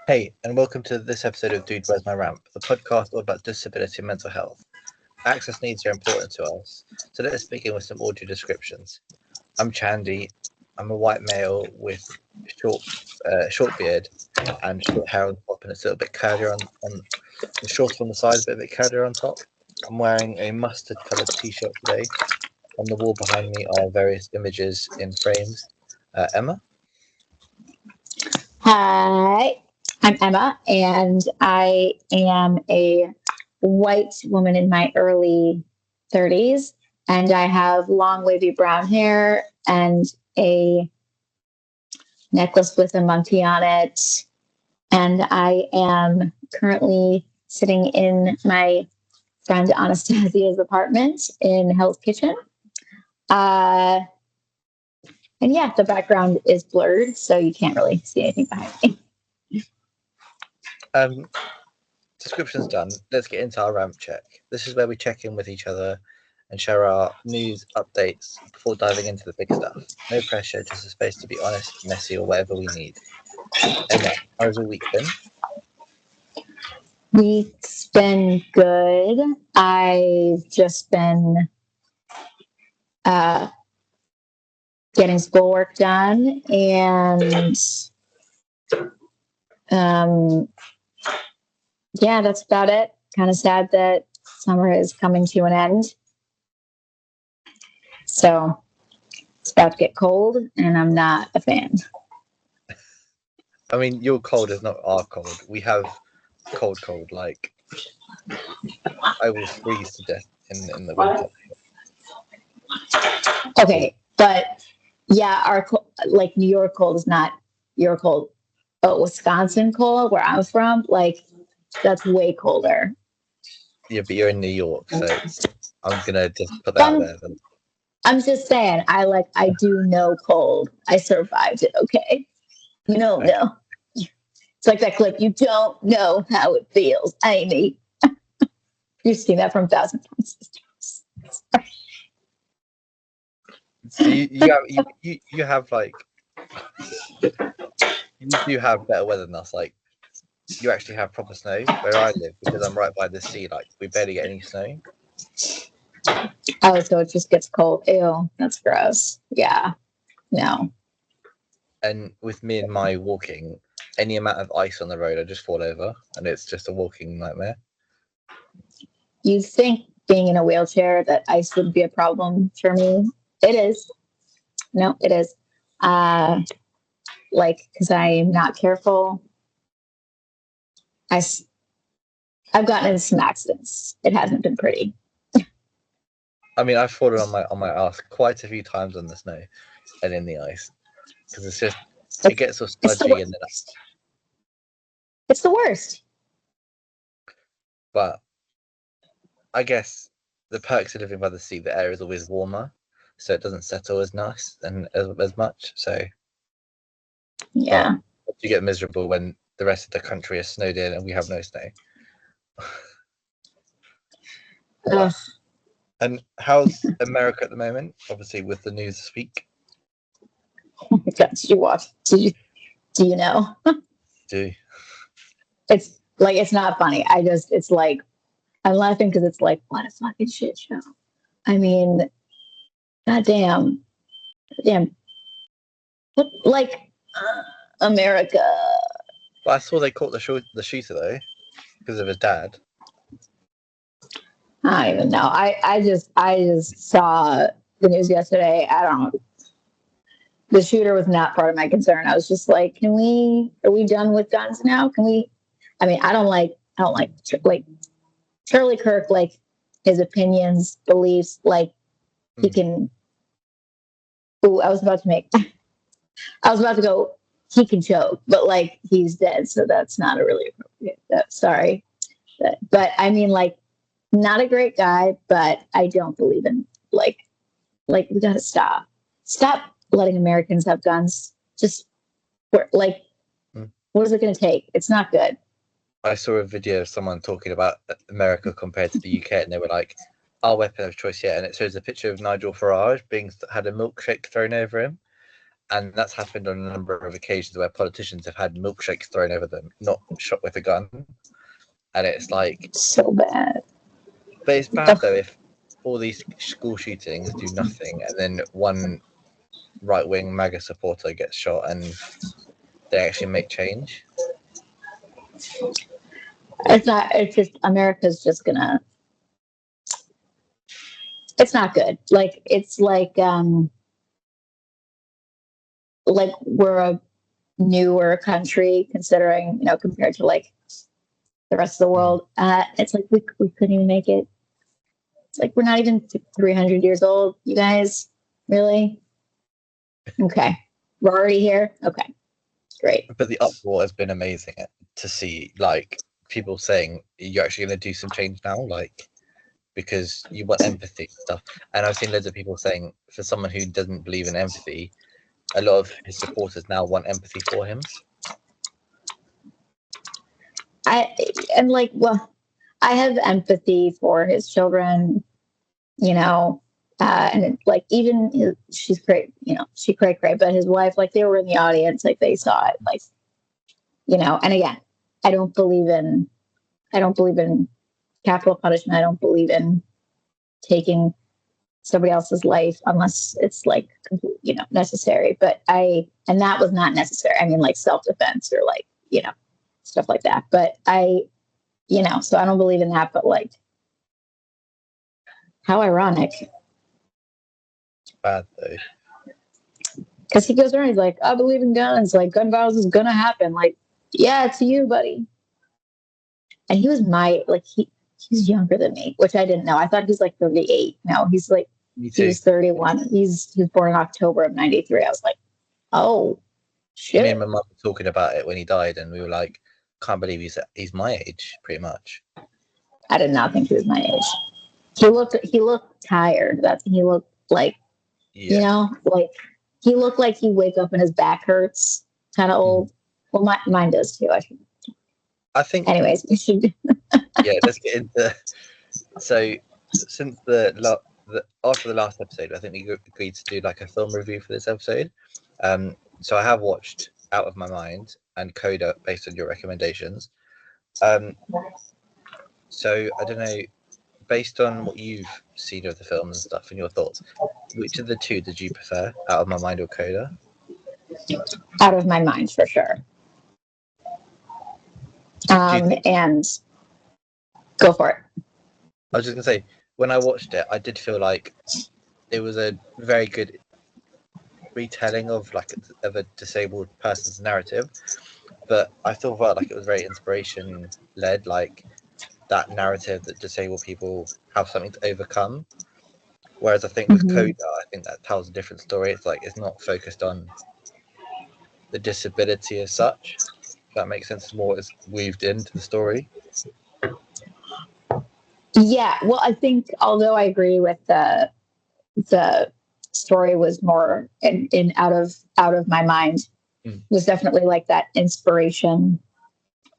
Hey, and welcome to this episode of Dude, Where's My Ramp, the podcast all about disability and mental health. Access needs are important to us, so let us begin with some audio descriptions. I'm Chandy. I'm a white male with short beard and short hair on top, and it's a little bit curlier on the short on the side, but a bit curlier on top. I'm wearing a mustard-coloured t-shirt today. On the wall behind me are various images in frames. Emma? Hi, I'm Emma, and I am a white woman in my early 30s, and I have long, wavy brown hair and a necklace with a monkey on it. And I am currently sitting in my friend Anastasia's apartment in Hell's Kitchen. And yeah, the background is blurred, so you can't really see anything behind me. Description's done. Let's get into our ramp check. This is where we check in with each other and share our news updates before diving into the big stuff. No pressure, just a space to be honest, messy, or whatever we need. Emma, how's your week been? Week's been good. I've just been getting schoolwork done, and yeah, that's about it. Kind of sad that summer is coming to an end. So it's about to get cold, and I'm not a fan. I mean, your cold is not our cold. We have cold. Like, I will freeze to death in the winter. Okay, but yeah, our like New York cold is not your cold. But Wisconsin cold, where I'm from, like that's way colder. Yeah, but you're in New York, so I'm gonna just put that out there. Then. I'm just saying, I do know cold. I survived it. Okay, you don't know. It's like that clip. You don't know how it feels, Amy. You've seen that from Thousand Pound Sisters. So you have like you do have better weather than us. Like you actually have proper snow where I live because I'm right by the sea. Like we barely get any snow. Oh, so it just gets cold. Ew, that's gross. Yeah, no. And with me and my walking, any amount of ice on the road, I just fall over, and it's just a walking nightmare. You'd think being in a wheelchair that ice would be a problem for me. It is. No, it is. Like, because I'm not careful. I've gotten into some accidents. It hasn't been pretty. I mean, I've fallen on my ass quite a few times on the snow and in the ice because it gets so sludgy and then. It's the worst. But I guess the perks of living by the sea, the air is always warmer, so it doesn't settle as nice and as much. So yeah, you get miserable when the rest of the country is snowed in and we have no snow. And how's America at the moment? Obviously, with the news this week. Oh my God, did you watch? Do you know? It's like it's not funny. It's like I'm laughing because it's like what a fucking shit show. I mean, goddamn. What like America? But I saw they caught the shooter though because of his dad. I don't even know. I just saw the news yesterday. I don't know. The shooter was not part of my concern. I was just like, are we done with guns now? I mean, I don't like Charlie Kirk, like his opinions, beliefs, like he can. Ooh, I was about to go, he can choke, but like he's dead. So that's not a really appropriate. Sorry. But I mean, like, not a great guy, but I don't believe in like we gotta stop letting Americans have guns. Just like, what is it going to take? It's not good. I saw a video of someone talking about America compared to the UK, and they were like, "Our weapon of choice," and it shows a picture of Nigel Farage had a milkshake thrown over him, And that's happened on a number of occasions where politicians have had milkshakes thrown over them, not shot with a gun. And it's like, so bad. but it's bad though if all these school shootings do nothing, and then one right-wing MAGA supporter gets shot, and they actually make change. It's not. It's just America's just gonna. It's not good. Like it's like we're a newer country considering, you know, compared to like the rest of the world. It's like we couldn't even make it. It's like we're not even 300 years old, you guys. Really? Okay, we're already here. Okay, great. But the uproar has been amazing to see, like, people saying you're actually going to do some change now, like, because you want empathy and stuff. And I've seen loads of people saying, for someone who doesn't believe in empathy, a lot of his supporters now want empathy for him. I have empathy for his children, you know, and like even she's great, you know, she cray, but his wife, like they were in the audience, like they saw it, like, you know. And again, I don't believe in capital punishment. I don't believe in taking somebody else's life unless it's like, you know, necessary. And that was not necessary. I mean, like self-defense or like, you know, stuff like that. But you know, so I don't believe in that. But like, how ironic. Bad though. Because he goes around, he's like, I believe in guns. Like, gun violence is gonna happen. Like, yeah, it's you, buddy. And he was he's younger than me, which I didn't know. I thought he was like 38. No, he's like, he was 31. He was born in October of 93. I was like, oh, shit. Me and my mum were talking about it when he died, and we were like, can't believe he's my age, pretty much. I did not think he was my age. He looked tired. He looked like, you know, like he looked like he wake up and his back hurts, kind of old. Well, mine does too. I think. Anyways, we should. Yeah, let's get into. So, since after the last episode, I think we agreed to do like a film review for this episode. So I have watched Out of My Mind and CODA based on your recommendations. So I don't know, based on what you've seen of the film and stuff and your thoughts, which of the two did you prefer, Out of My Mind or CODA? Out of My Mind, for sure. And go for it. I was just gonna say, when I watched it, I did feel like it was a very good retelling of a disabled person's narrative, but I still felt like it was very inspiration led, like that narrative that disabled people have something to overcome. Whereas I think with CODA, I think that tells a different story. It's like it's not focused on the disability as such. If that makes sense. More is weaved into the story. Yeah, well, I think although I agree with the story was more in out of my mind, was definitely like that inspiration,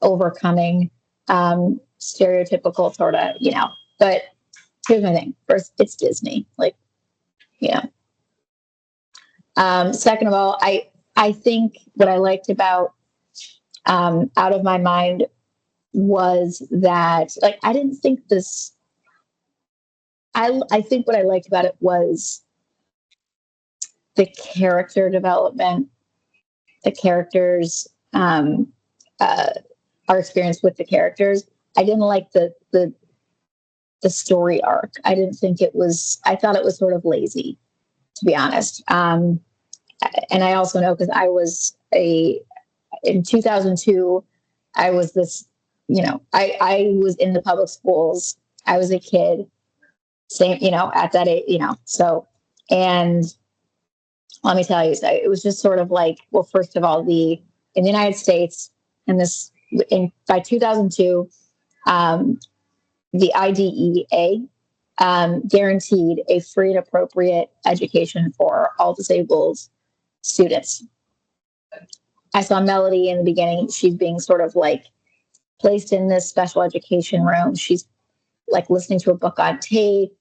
overcoming stereotypical sort of, you know. But here's my thing: first, it's Disney, like, you know. Second of all, I think what I liked about Out of My Mind was that, like, I didn't think this. I think what I liked about it was the character development, the characters, our experience with the characters. I didn't like the story arc. I didn't think it was. I thought it was sort of lazy, to be honest. And I also know because I was in 2002. I was this, you know, I was in the public schools. I was a kid, same, you know, at that age, you know. So, and let me tell you, so it was just sort of like, well, first of all, in the United States, by 2002, the IDEA guaranteed a free and appropriate education for all disabled students. I saw Melody in the beginning. She's being sort of like placed in this special education room. She's like listening to a book on tape.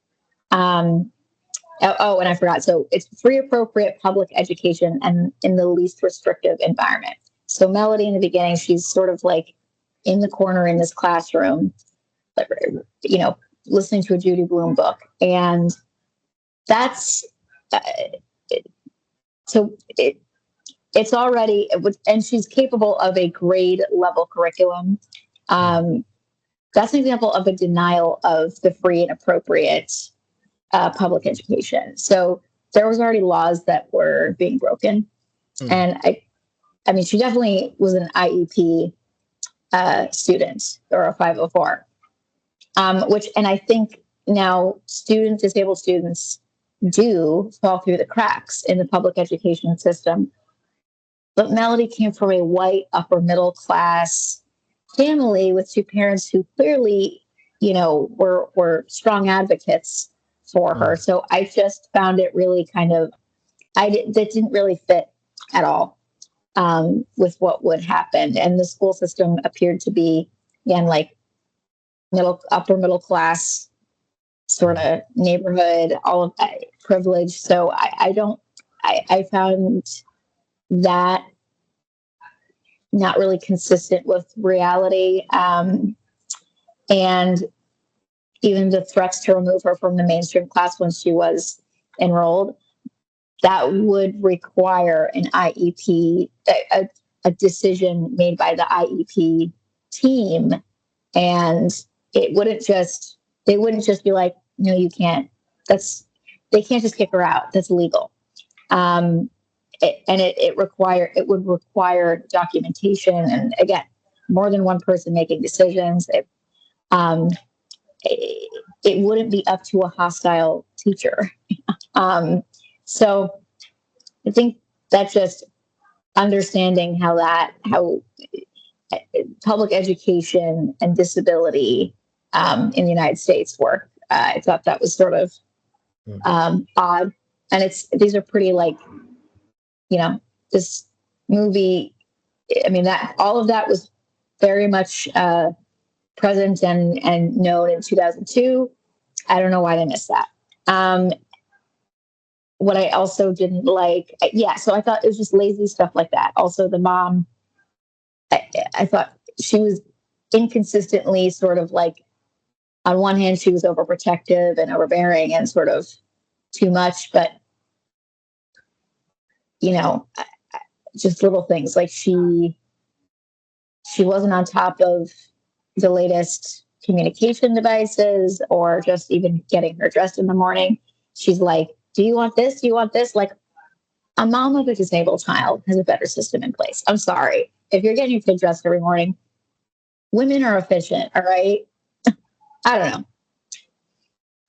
Oh, and I forgot. So it's free, appropriate public education and in the least restrictive environment. So Melody in the beginning, she's sort of like in the corner in this classroom, you know, listening to a Judy Blume book. And that's, uh, it, so it's already, and she's capable of a grade level curriculum. That's an example of a denial of the free and appropriate public education. So there was already laws that were being broken. And I mean, she definitely was an IEP student or a 504, and I think now disabled students do fall through the cracks in the public education system. But Melody came from a white upper middle class family with two parents who clearly, you know, were strong advocates for her. So I just found it really that didn't really fit at all with what would happen. And the school system appeared to be, again, like upper middle class sort of neighborhood, all of that privilege. So I found that not really consistent with reality. And even the threats to remove her from the mainstream class when she was enrolled, that would require an IEP, a decision made by the IEP team. And they wouldn't just be like, no, you can't, they can't just kick her out. That's illegal. It would require documentation. And again, more than one person making decisions. It wouldn't be up to a hostile teacher. So I think that's just understanding how public education and disability in the United States work. I thought that was sort of odd. And these are pretty, like, you know, this movie, I mean, that all of that was very much present and known in 2002. I don't know why they missed that. What I also didn't like, so I thought it was just lazy stuff like that. Also, the mom, I thought she was inconsistently sort of like, on one hand, she was overprotective and overbearing and sort of too much, but, you know, just little things like she wasn't on top of the latest communication devices or just even getting her dressed in the morning. She's like, do you want this? Do you want this? Like, a mom of a disabled child has a better system in place. I'm sorry. If you're getting your kid dressed every morning, women are efficient, all right? I don't know.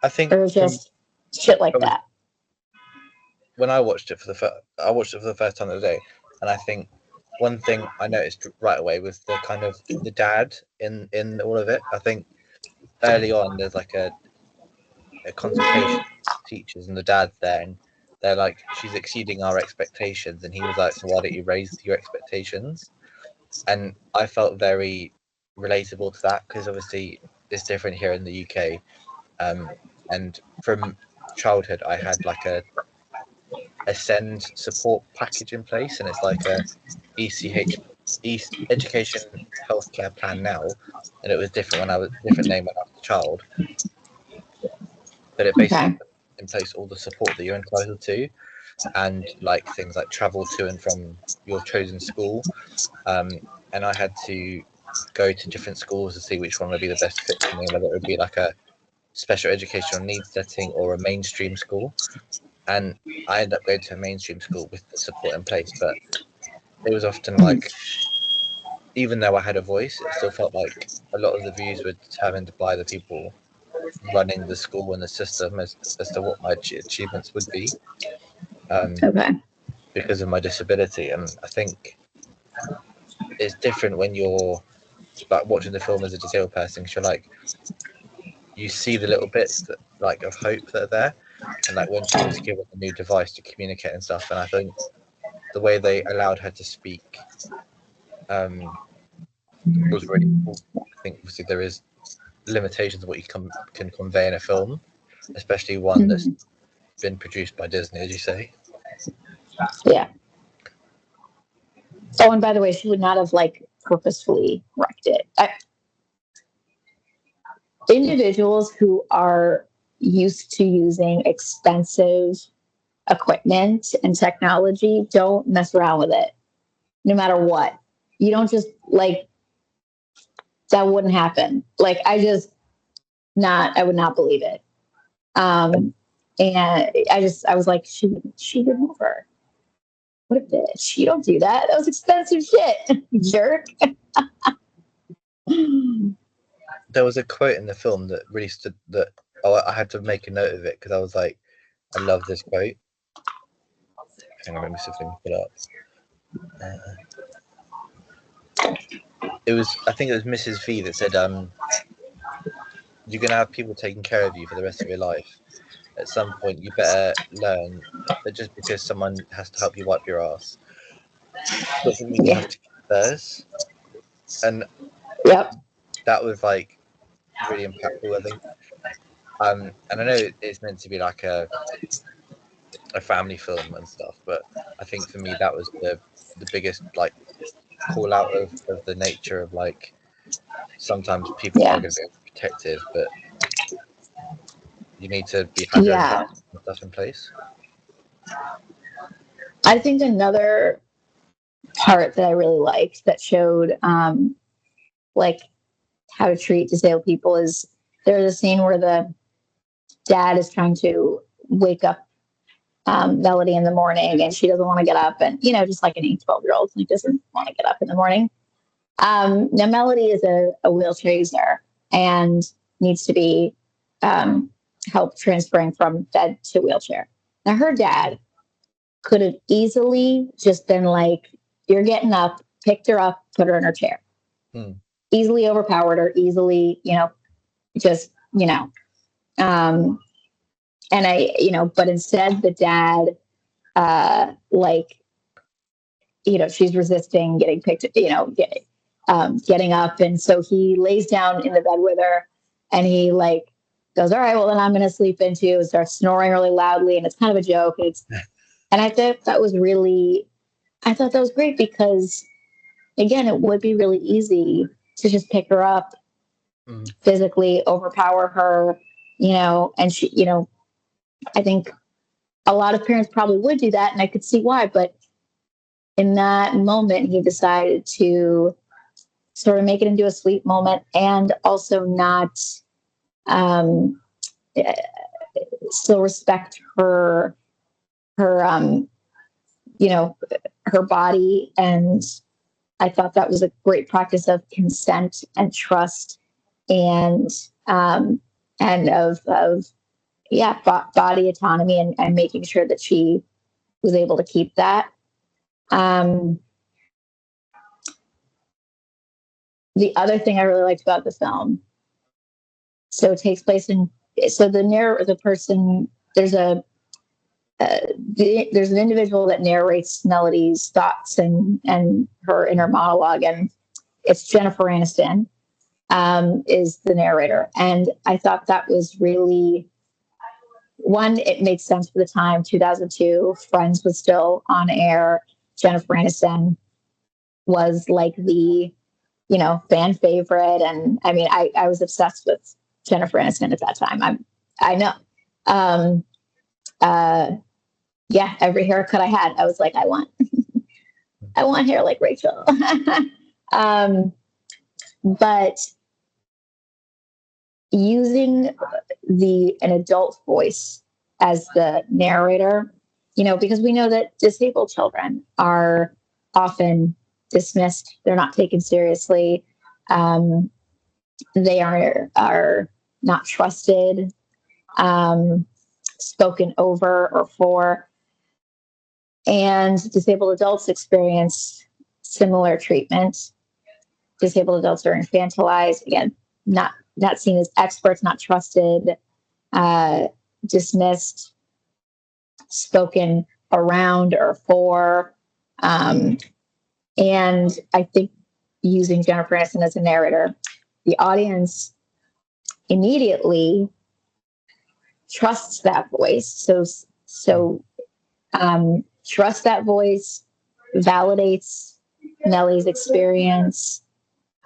I think it was just shit like that. When I watched it for the first time the other day, and I think one thing I noticed right away was the kind of the dad in all of it. I think early on there's like a consultation with teachers and the dad's there, and they're like, she's exceeding our expectations, and he was like, so why don't you raise your expectations? And I felt very relatable to that because obviously it's different here in the UK, and from childhood I had like a SEND support package in place, and it's like a Education Healthcare Plan now, and it was different name when I was a child, but it basically put in place all the support that you're entitled to, and like things like travel to and from your chosen school, and I had to go to different schools to see which one would be the best fit for me, whether it would be like a special educational needs setting or a mainstream school. And I ended up going to a mainstream school with the support in place, but it was often like, even though I had a voice, it still felt like a lot of the views were determined by the people running the school and the system as to what my achievements would be, because of my disability. And I think it's different when you're like watching the film as a disabled person, because you're like, you see the little bits that, like, of hope that are there, and like when she was given a new device to communicate and stuff. And I think the way they allowed her to speak was really cool. I think obviously there is limitations of what you can convey in a film, especially one that's been produced by Disney, as you say. Yeah. Oh, and by the way, she would not have like purposefully wrecked it. Individuals who are used to using expensive equipment and technology don't mess around with it, no matter what. You don't just like that wouldn't happen. Like I would not believe it. And I was like, she would never. What a bitch! You don't do that. That was expensive shit, jerk. There was a quote in the film that really stood that I had to make a note of it because I was like, I love this quote. Hang on, let me see if I can pull it up. I think it was Mrs. V that said, you're gonna have people taking care of you for the rest of your life. At some point, you better learn that just because someone has to help you wipe your ass doesn't mean you have to keep theirs. And Yep. that was like really impactful, I think. And I know it's meant to be like a family film and stuff, but I think for me that was the biggest like call out of the nature of like sometimes people are going to be protective, but you need to have your own stuff in place. I think another part that I really liked that showed like how to treat disabled people is there's a scene where the dad is trying to wake up Melody in the morning and she doesn't want to get up, and just like an 12-year-old like doesn't want to get up in the morning. Now Melody is a wheelchair user and needs to be help transferring from bed to wheelchair. Now her dad could have easily just been like, you're getting up, picked her up, put her in her chair. Easily overpowered her, easily, just, and but instead the dad, she's resisting getting picked, getting up. And so he lays down in the bed with her and he like goes, all right, well then I'm going to sleep in too, and starts snoring really loudly. And it's kind of a joke. And I thought that was great because again, it would be really easy to just pick her up, physically overpower her, and she, I think a lot of parents probably would do that, and I could see why. But in that moment, he decided to sort of make it into a sweet moment and also not still respect her her body. And I thought that was a great practice of consent and trust and of body autonomy and making sure that she was able to keep that. The other thing I really liked about the film, so it takes place there's an individual that narrates Melody's thoughts and her inner monologue, and it's Jennifer Aniston is the narrator. And I thought that was really, one, it made sense for the time, 2002, Friends was still on air. Jennifer Aniston was like the, fan favorite. And I mean, I was obsessed with Jennifer Aniston at that time. I know. Every haircut I had, I was like, I want hair like Rachel. But using an adult voice as the narrator, because we know that disabled children are often dismissed. They're not taken seriously. They are not trusted, spoken over or for. And disabled adults experience similar treatment. Disabled adults are infantilized, again, not seen as experts, not trusted, dismissed, spoken around or for. And I think using Jennifer Aniston as a narrator, the audience immediately trusts that voice. Trust that voice, validates Nellie's experience,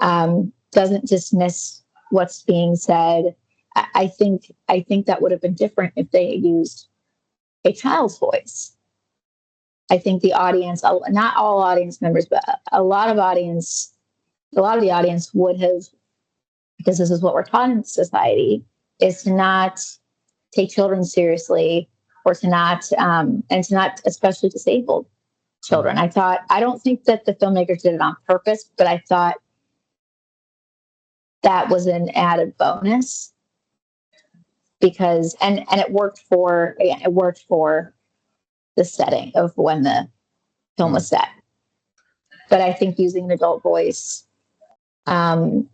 doesn't dismiss what's being said. I think that would have been different if they had used a child's voice. I think the audience, not all audience members, but a lot of the audience would have, because this is what we're taught in society, is to not take children seriously, or to not, and to not, especially disabled children. I don't think that the filmmakers did it on purpose, but I thought that was an added bonus, because, and it worked for the setting of when the film was set. But I think using an adult voice, in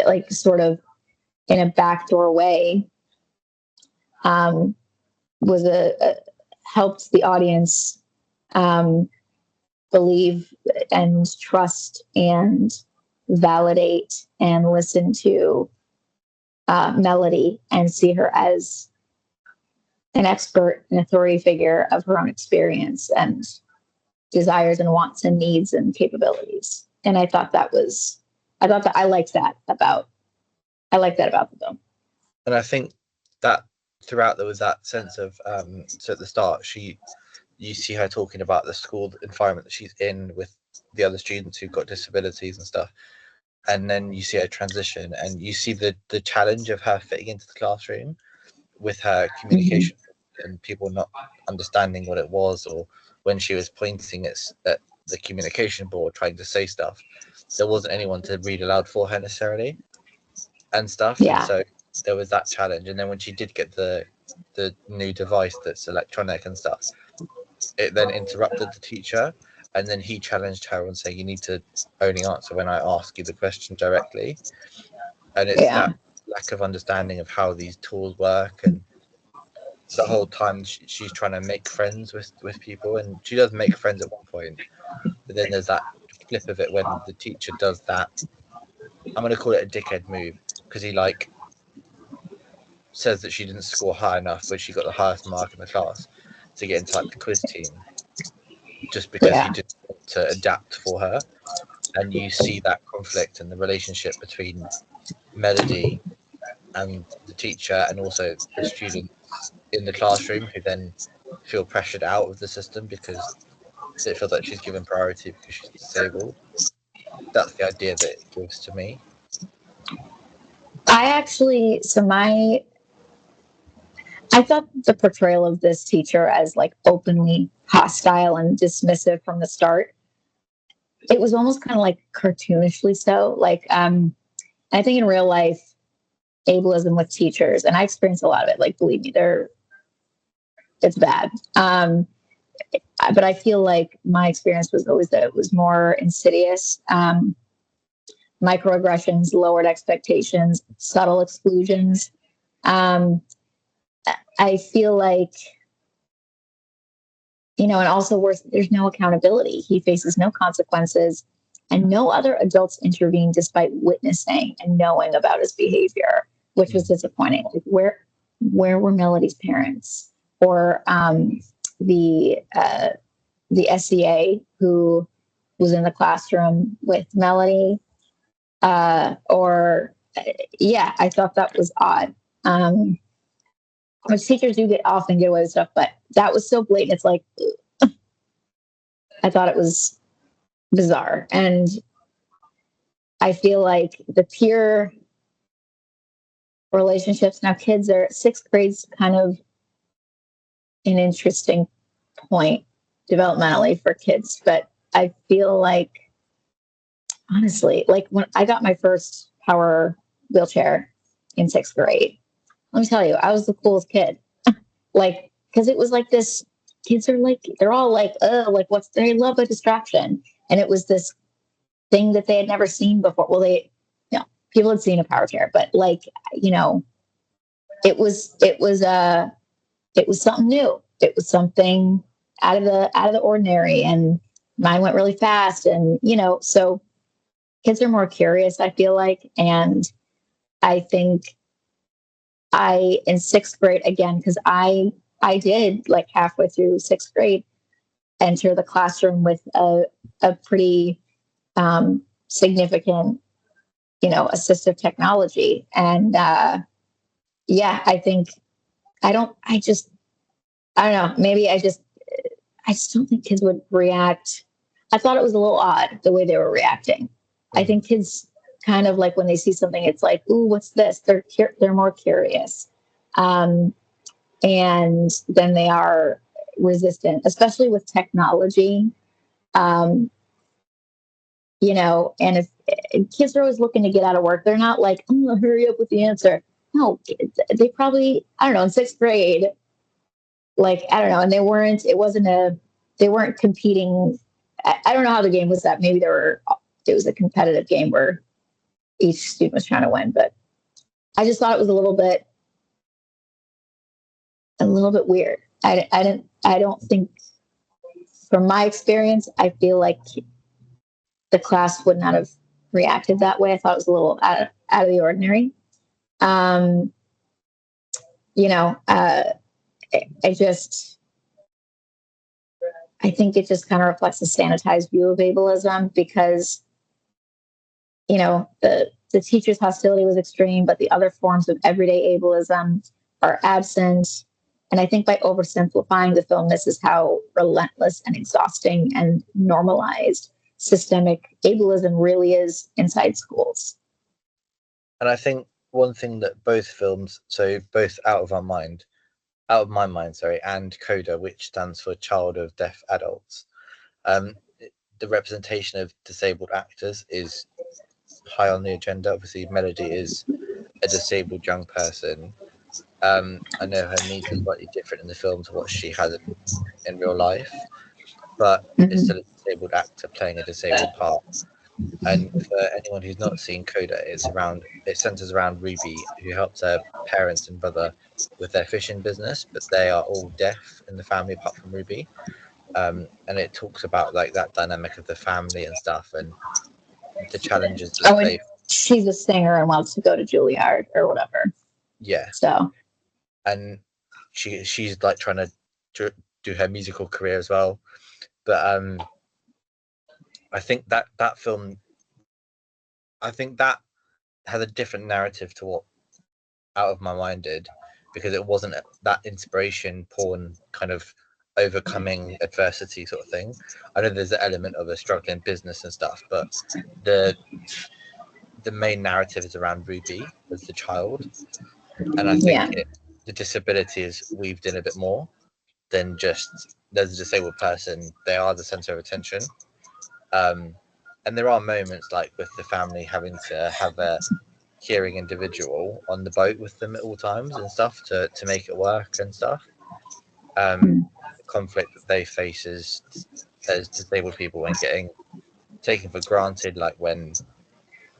like sort of in a backdoor way, was helped the audience believe and trust and validate and listen to Melody and see her as an expert and authority figure of her own experience and desires and wants and needs and capabilities. And I liked that about the film. And I think that throughout there was that sense of so at the start you see her talking about the school environment that she's in with the other students who've got disabilities and stuff, and then you see her transition and you see the challenge of her fitting into the classroom with her communication and people not understanding what it was, or when she was pointing at the communication board trying to say stuff, there wasn't anyone to read aloud for her necessarily and stuff. And so there was that challenge. And then when she did get the new device that's electronic and stuff, it then interrupted the teacher, and then he challenged her on saying, you need to only answer when I ask you the question directly. And it's that lack of understanding of how these tools work, and the whole time she's trying to make friends with people, and she does make friends at one point, but then there's that flip of it when the teacher does that, I'm going to call it a dickhead move, because he like says that she didn't score high enough, but she got the highest mark in the class to get into like the quiz team, just because he didn't want to adapt for her. And you see that conflict and the relationship between Melody and the teacher, and also the students in the classroom who then feel pressured out of the system because they feel that she's given priority because she's disabled. That's the idea that it gives to me. I thought the portrayal of this teacher as like openly hostile and dismissive from the start, it was almost kind of like cartoonishly so. Like, I think in real life, ableism with teachers, and I experienced a lot of it, like, believe me, it's bad. But I feel like my experience was always that it was more insidious. Microaggressions, lowered expectations, subtle exclusions. I feel like, and also worse, there's no accountability. He faces no consequences, and no other adults intervene despite witnessing and knowing about his behavior, which was disappointing. Like, where were Melody's parents, or the SEA who was in the classroom with Melody? I thought that was odd. Which teachers often get away with stuff, but that was so blatant. It's like, I thought it was bizarre. And I feel like the peer relationships, now kids are, sixth grade's kind of an interesting point developmentally for kids, but I feel like, honestly, like when I got my first power wheelchair in sixth grade, let me tell you, I was the coolest kid. Like, because it was like this, kids are like, they're all like, oh, like they love a distraction. And it was this thing that they had never seen before. Well, people had seen a power chair, but like, it was something new. It was something out of the ordinary, and mine went really fast. And, so kids are more curious, I feel like. And I think in sixth grade again, because I did like halfway through sixth grade enter the classroom with a pretty significant, assistive technology. And yeah, I think I don't know, maybe I just don't think kids would react. I thought it was a little odd the way they were reacting. I think kids kind of like when they see something, it's like, ooh, what's this? They're more curious. And then they are resistant, especially with technology. Um, and if kids are always looking to get out of work, they're not like, oh, hurry up with the answer. No, they probably, I don't know, in sixth grade, like, I don't know. And they weren't competing. I don't know how the game was set. Maybe it was a competitive game where each student was trying to win, but I just thought it was a little bit weird. I don't think, from my experience, I feel like the class would not have reacted that way. I thought it was a little out of the ordinary. Um, I think it just kind of reflects a sanitized view of ableism because, the teacher's hostility was extreme, but the other forms of everyday ableism are absent. And I think by oversimplifying, the film misses how relentless and exhausting and normalized systemic ableism really is inside schools. And I think one thing that both films, so both Out of My Mind, sorry, and CODA, which stands for Child of Deaf Adults, the representation of disabled actors is high on the agenda. Obviously, Melody is a disabled young person. I know her needs are slightly different in the film to what she has in real life, but it's still a disabled actor playing a disabled part. And for anyone who's not seen CODA, it centers around Ruby, who helps her parents and brother with their fishing business, but they are all deaf in the family apart from Ruby. And it talks about like that dynamic of the family and stuff, and the challenges that she's a singer and wants to go to Juilliard or whatever. Yeah. So. And she's like trying to do her musical career as well, but I think that film, I think that had a different narrative to what Out of My Mind did, because it wasn't that inspiration porn kind of overcoming adversity sort of thing. I know there's an element of a struggling business and stuff, but the main narrative is around Ruby as the child, and I think the disability is weaved in a bit more than just there's a disabled person, they are the center of attention. And there are moments like with the family having to have a hearing individual on the boat with them at all times and stuff to make it work and stuff. The conflict that they face as disabled people when getting taken for granted, like when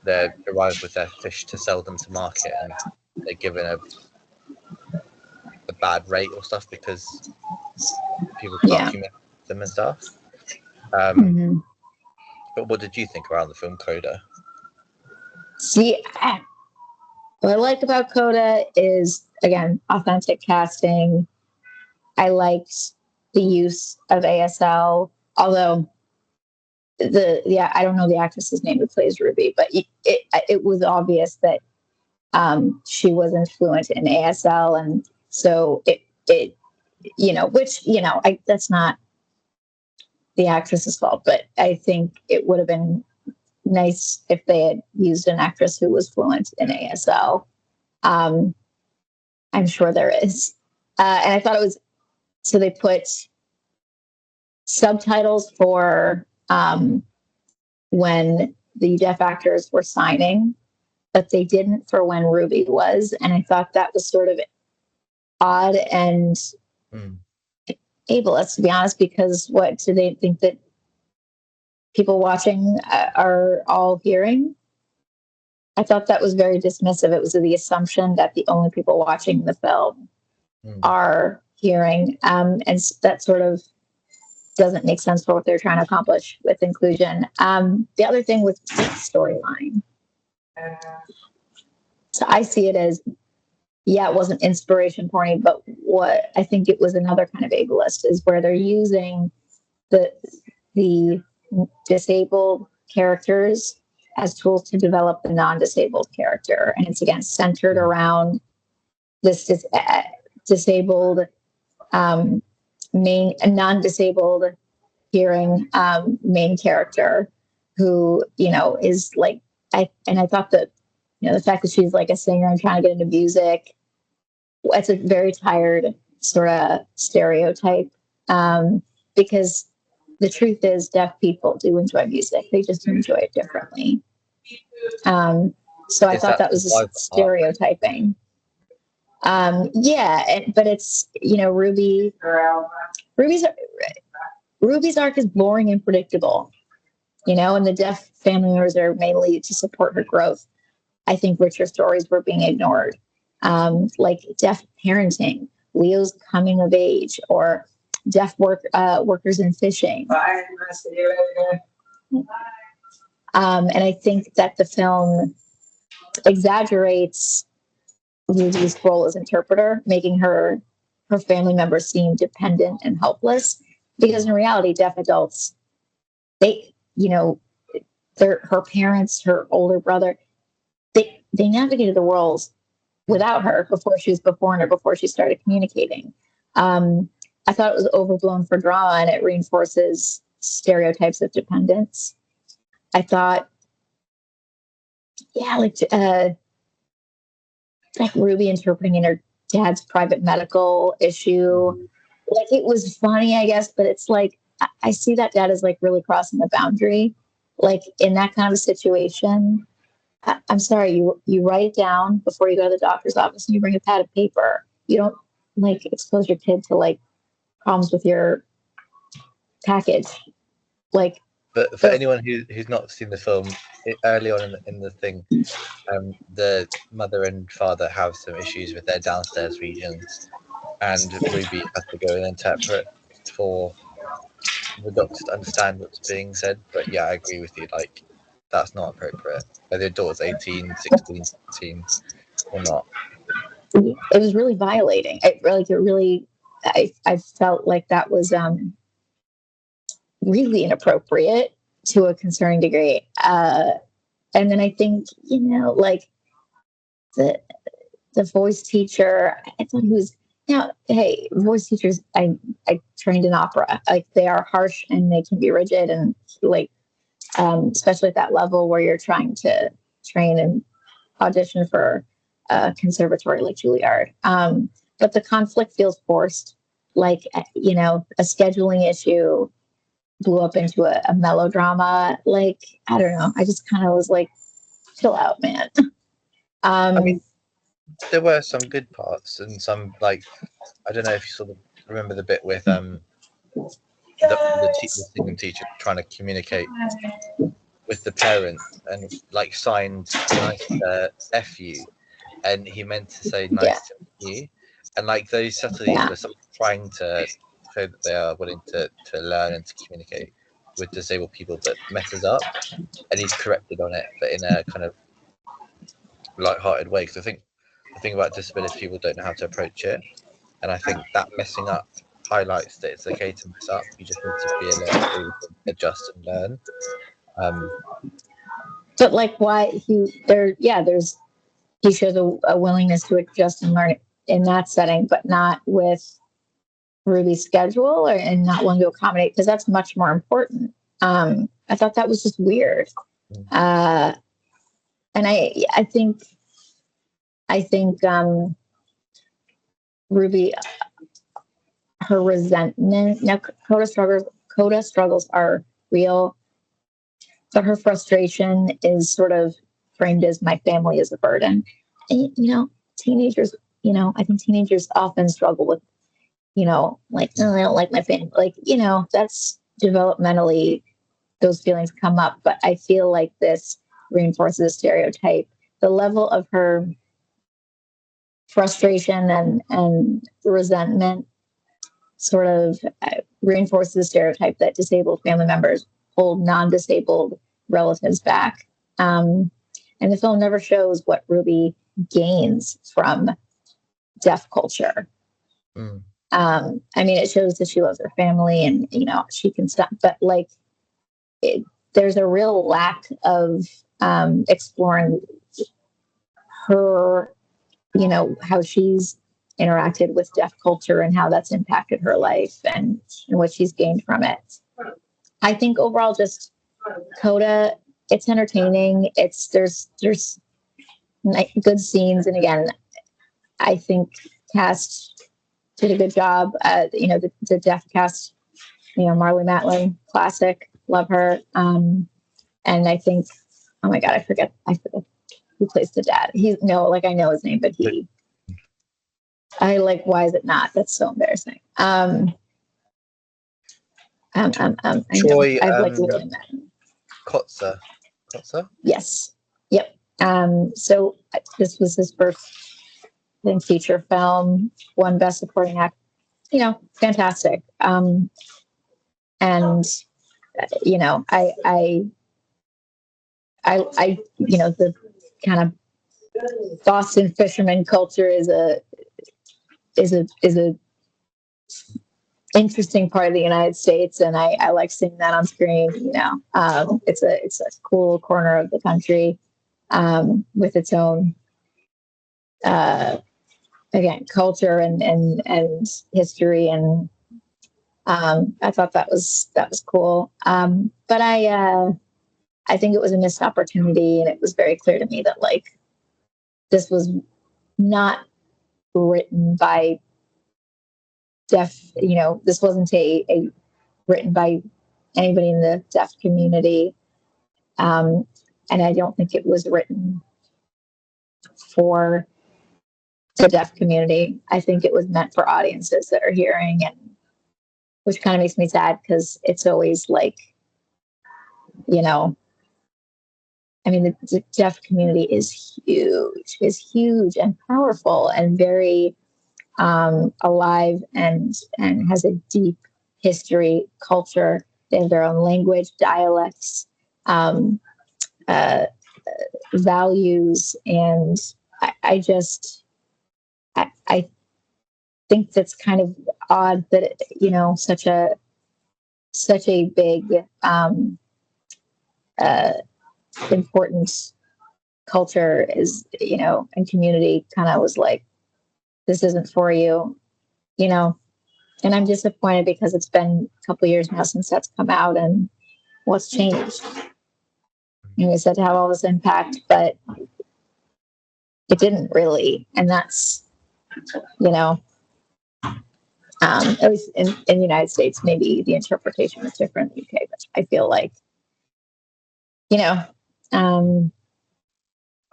they arrive with their fish to sell them to market and they're given a bad rate or stuff because people can't communicate with them and stuff. But what did you think around the film CODA? See, what I like about CODA is, again, authentic casting. I liked the use of ASL, although I don't know the actress's name who plays Ruby, but it was obvious that she wasn't fluent in ASL, and so that's not the actress's fault, but I think it would have been nice if they had used an actress who was fluent in ASL. I'm sure there is. And I thought it was, so they put subtitles for when the deaf actors were signing, but they didn't for when Ruby was. And I thought that was sort of odd and ableist, to be honest, because what do they think that people watching are all hearing? I thought that was very dismissive. It was the assumption that the only people watching the film are hearing, and that sort of doesn't make sense for what they're trying to accomplish with inclusion. The other thing was the storyline. So I see it as yeah, it wasn't inspiration porny, but what I think it was another kind of ableist is where they're using the the disabled characters as tools to develop the non-disabled character, and it's again centered around this disabled non-disabled hearing main character who is like I thought that the fact that she's like a singer and trying to get into music, it's a very tired sort of stereotype, because the truth is deaf people do enjoy music. They just enjoy it differently. So I thought that was stereotyping. Yeah, but it's Ruby's arc is boring and predictable, and the deaf family members are mainly to support her growth. I think richer stories were being ignored, like deaf parenting, Leo's coming of age, or deaf workers in fishing. And I think that the film exaggerates Ruby's role as interpreter, making her family members seem dependent and helpless. Because in reality, deaf adults, her parents, her older brother, they navigated the world without her before she was born or before she started communicating. I thought it was overblown for drama, and it reinforces stereotypes of dependence. I thought, like Ruby interpreting in her dad's private medical issue, like it was funny, I guess, but it's like I see that dad as like really crossing the boundary, like in that kind of a situation. I'm sorry, you write it down before you go to the doctor's office and you bring a pad of paper. You don't like expose your kid to like problems with your package. Like, but for anyone who's not seen the film, early on in the thing, the mother and father have some issues with their downstairs regions, and Ruby has to go and interpret for the doctor to understand what's being said. But yeah, I agree with you. Like, that's not appropriate. Whether your daughter's 18, 16, 17 or not. It was really violating. I felt like that was really inappropriate to a concerning degree. And then I think, like the voice teacher, I thought he was, hey, voice teachers, I trained in opera. Like, they are harsh and they can be rigid, and like, especially at that level where you're trying to train and audition for a conservatory like Juilliard. But the conflict feels forced, like, a scheduling issue blew up into a melodrama. Like, I don't know. I just kind of was like, chill out, man. I mean, there were some good parts and some, like, I don't know if you remember the bit with the singing teacher trying to communicate with the parent and like signed nice F you, and he meant to say nice to you, and like those subtleties where someone trying to show that they are willing to learn and to communicate with disabled people, but messes up, and he's corrected on it, but in a kind of light-hearted way. Because I think the thing about disability, people don't know how to approach it, and I think that messing up highlights that it's okay to mess up. You just need to be able to adjust and learn. But like, why he shows a willingness to adjust and learn in that setting, but not with Ruby's schedule, and not wanting to accommodate, because that's much more important. I thought that was just weird. And I think Ruby, her resentment. Now, CODA struggles are real, but her frustration is sort of framed as, my family is a burden. And, teenagers, I think teenagers often struggle with, like, oh, I don't like my family. Like, that's developmentally, those feelings come up. But I feel like this reinforces a stereotype. The level of her frustration and resentment sort of reinforces the stereotype that disabled family members hold non-disabled relatives back. And the film never shows what Ruby gains from deaf culture. Mm. I mean, it shows that she loves her family and, you know, she can stop, but like there's a real lack of exploring her, you know, how she's interacted with deaf culture and how that's impacted her life and what she's gained from it. I think overall, just CODA, it's entertaining. There's good scenes, and again, I think cast did a good job. You know, the deaf cast, you know, Marlee Matlin, classic, love her. And I think, oh my god, I forget who plays the dad. I know his name, but why is it not? That's so embarrassing. Troy I've really met him. Kotzer. Yes. Yep. So this was his first feature film, won Best Supporting Actor. You know, fantastic. And you know, I you know, the kind of Boston fisherman culture is a interesting part of the United States, and I like seeing that on screen. You know, it's a cool corner of the country with its own again culture and history, and I thought that was cool. But I think it was a missed opportunity, and it was very clear to me that like this was not written by deaf, you know, this wasn't a written by anybody in the deaf community. And I don't think it was written for the deaf community. I think it was meant for audiences that are hearing, and which kind of makes me sad because it's always like, you know, I mean, the deaf community is huge and powerful and very alive and has a deep history, culture. They have their own language, dialects, values, and I think that's kind of odd that you know such a big important culture is, you know, and community kind of was like, this isn't for you, you know. And I'm disappointed because it's been a couple of years now since that's come out, and what's changed. And we said to have all this impact, but it didn't really. And that's, you know, at least in the United States, maybe the interpretation is different in the UK, but I feel like, you know, I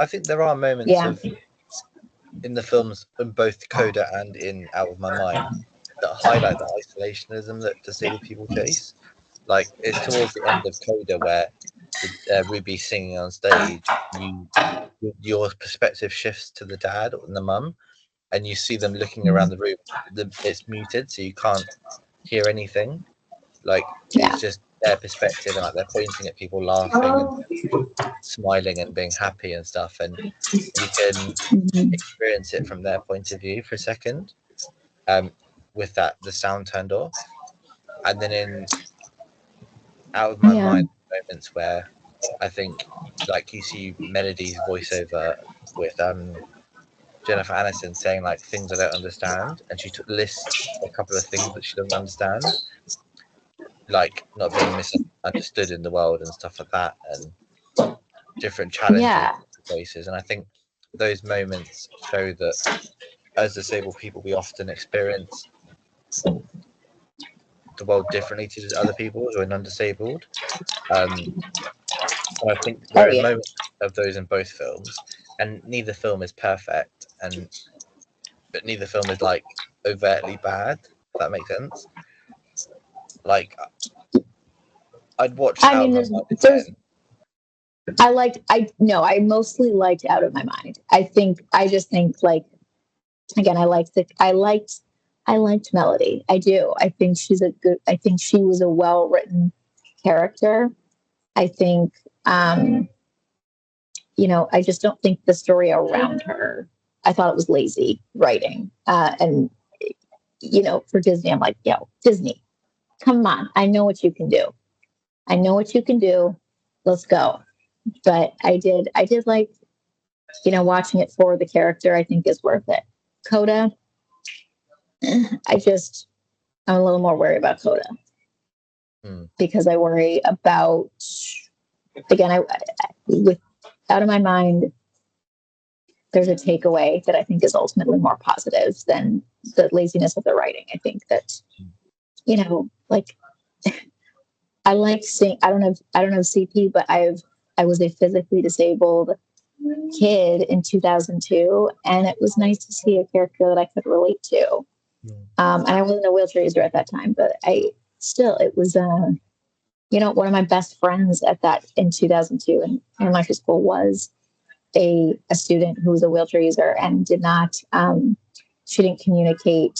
think there are moments of in the films, in both CODA and in Out of My Mind, that highlight the isolationism that disabled people face. Like it's towards the end of CODA where Ruby singing on stage, your perspective shifts to the dad and the mum, and you see them looking around the room. It's muted, so you can't hear anything. Like it's just their perspective, and like they're pointing at people laughing and smiling and being happy and stuff, and you can experience it from their point of view for a second, with the sound turned off. And then in Out of My Mind, moments where I think like you see Melody's voiceover with Jennifer Aniston saying like things I don't understand, and she lists a couple of things that she doesn't understand, like not being misunderstood in the world and stuff like that, and different challenges faces. And I think those moments show that as disabled people we often experience the world differently to other people who are non-disabled. And I think there are moments of those in both films, and neither film is perfect, but neither film is like overtly bad, if that makes sense. Like I'd watch I mostly liked Out of My Mind. I just think like, again, I liked Melody. I do. I think she was a well-written character. I think, you know, I just don't think the story around her I thought it was lazy writing. And, you know, for Disney, I'm like, yo, Disney, come on. I know what you can do. I know what you can do. Let's go. But I did like, you know, watching it for the character, I think is worth it. CODA, I'm a little more worried about CODA because I worry about, again, I with out of my mind, there's a takeaway that I think is ultimately more positive than the laziness of the writing. I think that, you know, like I like seeing, I don't have CP, but I was a physically disabled kid in 2002, and it was nice to see a character that I could relate to. And I wasn't a wheelchair user at that time, but it was, you know, one of my best friends in 2002 in elementary school was a student who was a wheelchair user and she didn't communicate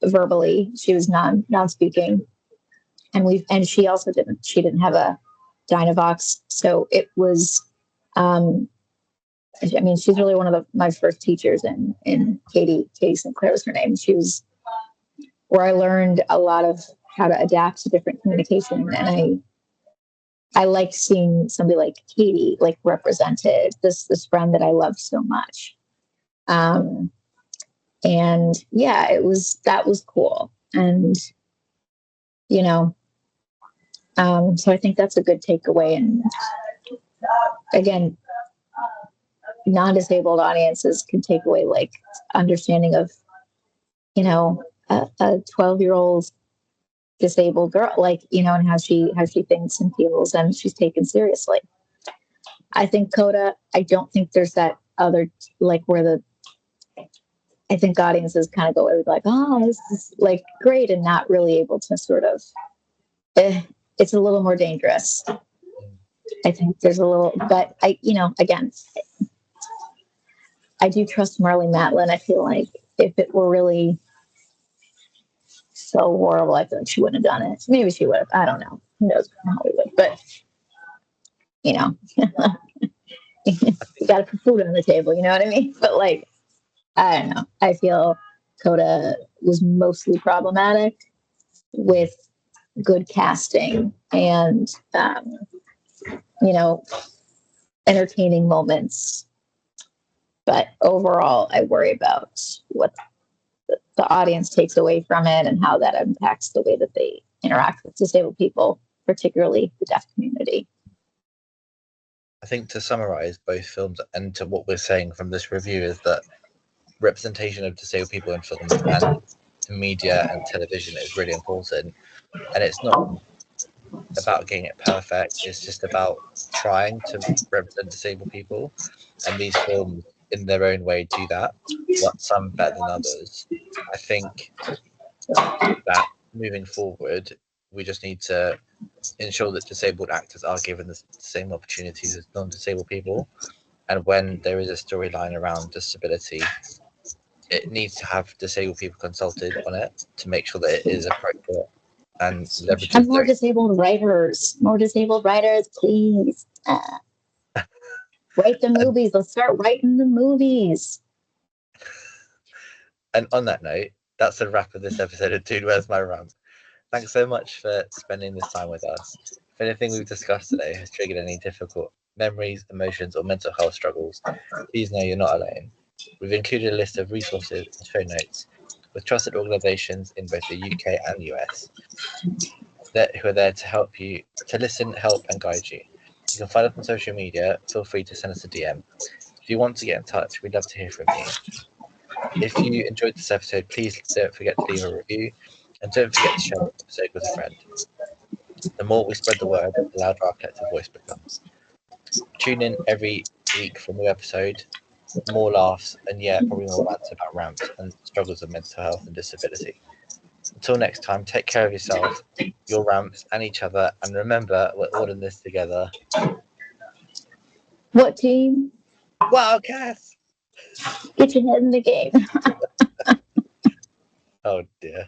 verbally. She was non-speaking. And she also didn't have a Dynavox. So it was, I mean, she's really one of my first teachers in Katie Sinclair was her name. She was where I learned a lot of how to adapt to different communication. And I like seeing somebody like Katie, like represented this friend that I love so much. And yeah, that was cool. And, you know, so I think that's a good takeaway. And again, non-disabled audiences can take away like understanding of, you know, a 12-year-old disabled girl, like, you know, and how she thinks and feels, and she's taken seriously. I think CODA, I don't think there's that other, like, I think audiences kind of go like, oh, this is like great, and not really able to sort of, it's a little more dangerous. I think there's a little, but you know, again, I do trust Marlee Matlin. I feel like if it were really so horrible, I feel like she wouldn't have done it. Maybe she would have. I don't know. Who knows Hollywood? But, you know, you got to put food on the table. You know what I mean? But, like, I don't know. I feel CODA was mostly problematic with good casting and, you know, entertaining moments. But overall, I worry about what the audience takes away from it and how that impacts the way that they interact with disabled people, particularly the deaf community. I think to summarize both films and to what we're saying from this review is that representation of disabled people in film and media and television is really important. And it's not about getting it perfect. It's just about trying to represent disabled people. And these films, in their own way, do that. Some better than others. I think that moving forward, we just need to ensure that disabled actors are given the same opportunities as non-disabled people. And when there is a storyline around disability, it needs to have disabled people consulted on it to make sure that it is appropriate and leverages. And more disabled writers, please. Write the movies. Let's start writing the movies. And on that note, that's a wrap of this episode of Dude, Where's My Ramp? Thanks so much for spending this time with us. If anything we've discussed today has triggered any difficult memories, emotions, or mental health struggles, please know you're not alone. We've included a list of resources and show notes with trusted organisations in both the UK and US who are there to help you, to listen, help, and guide you. You can find us on social media. Feel free to send us a DM. If you want to get in touch, we'd love to hear from you. If you enjoyed this episode, please don't forget to leave a review, and don't forget to share this episode with a friend. The more we spread the word, the louder our collective voice becomes. Tune in every week for a new episode, more laughs, and probably more rants about ramps and struggles of mental health and disability. Until next time, take care of yourself, your ramps, and each other, and remember, we're all in this together. What team? Wildcats! Get your head in the game. Oh dear.